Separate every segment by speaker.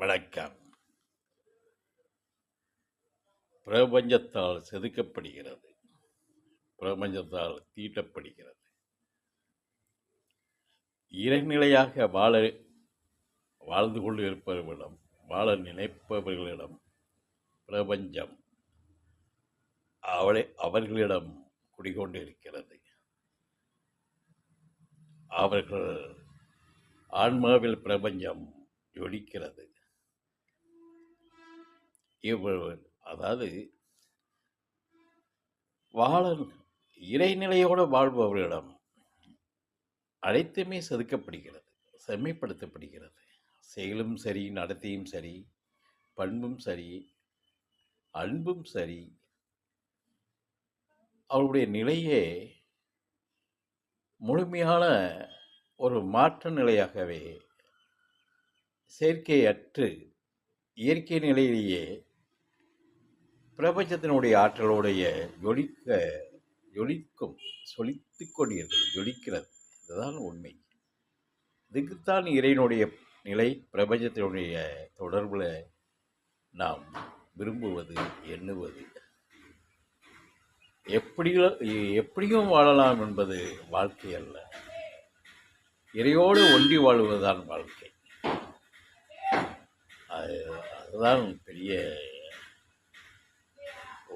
Speaker 1: வணக்கம். பிரபஞ்சத்தால் செதுக்கப்படுகிறது, பிரபஞ்சத்தால் தீட்டப்படுகிறது. இறைநிலையாக வாழ்ந்து கொண்டு இருப்பவர்களிடம், வாழ நினைப்பவர்களிடம் பிரபஞ்சம் அவர்களிடம் குடிகொண்டு இருக்கிறது. அவர்கள் ஆன்மாவில் பிரபஞ்சம் ஜொலிக்கிறது. அதாவது இறைநிலையோடு வாழ்பவர்களிடம் அனைத்துமே செதுக்கப்படுகிறது, செம்மைப்படுத்தப்படுகிறது. செயலும் சரி, நடத்தையும் சரி, பண்பும் சரி, அன்பும் சரி, அவருடைய நிலையே முழுமையான ஒரு மாற்ற நிலையாகவே, செயற்கையற்று இயற்கை நிலையிலேயே பிரபஞ்சத்தினுடைய ஆற்றலுடைய ஜொலிக்கும் சொலித்துக் கொண்டிருக்கிறது, ஜொலிக்கிறது. இதுதான் உண்மை. இதுக்குத்தான் இறைவனுடைய நிலை, பிரபஞ்சத்தினுடைய தொடர்பில் நாம் விரும்புவது, எண்ணுவது. எப்படியும் வாழலாம் என்பது வாழ்க்கை அல்ல. இறையோடு ஒன்றி வாழ்வதுதான் வாழ்க்கை. அதுதான் பெரிய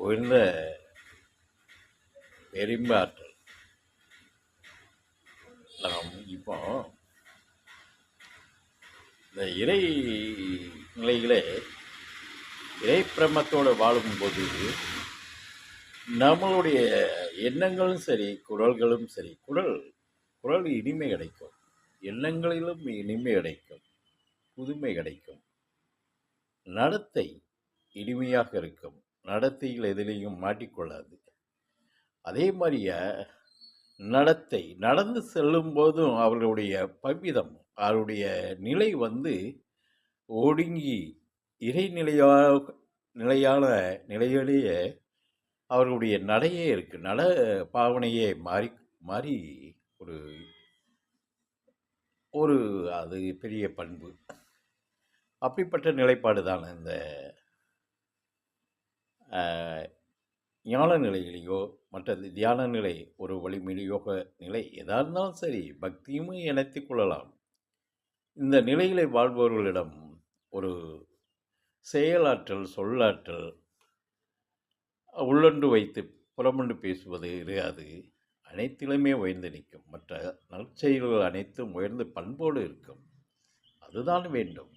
Speaker 1: உயர்ந்த பெரும்ப ஆற்றல். நாம் இப்போ இந்த இறை நிலைகளே, இறை பிரமத்தோடு வாழும்போது நம்மளுடைய எண்ணங்களும் சரி, குரல்களும் சரி, குரல் இனிமை கிடைக்கும், எண்ணங்களிலும் இனிமை கிடைக்கும், புதுமை கிடைக்கும். நடத்தை இனிமையாக இருக்கும், நடத்தையில் எதிலையும் மாட்டிக்கொள்ளாது. அதே மாதிரியே நடந்து செல்லும் போதும் அவர்களுடைய பவ்விதம், அவருடைய நிலை ஒடுங்கி நிலையான நிலையிலேயே அவர்களுடைய நடையே இருக்கு, நட பாவனையே மாறி ஒரு அது பெரிய பண்பு. அப்படிப்பட்ட நிலைப்பாடு தான் இந்த ஞான நிலையிலேயோ மற்ற தியான நிலை, ஒரு வழிமுறை யோக நிலை எதாக இருந்தாலும் சரி, பக்தியும் இணைத்து கொள்ளலாம். இந்த நிலைகளை வாழ்பவர்களிடம் ஒரு செயலாற்றல், சொல்லாற்றல், உள்ளொன்று வைத்து புறமொன்று பேசுவது இருக்காது. அனைத்திலுமே உயர்ந்து நிற்கும். மற்ற நற்செயல்கள் அனைத்தும் உயர்ந்து பண்போடு இருக்கும். அதுதான் வேண்டும்.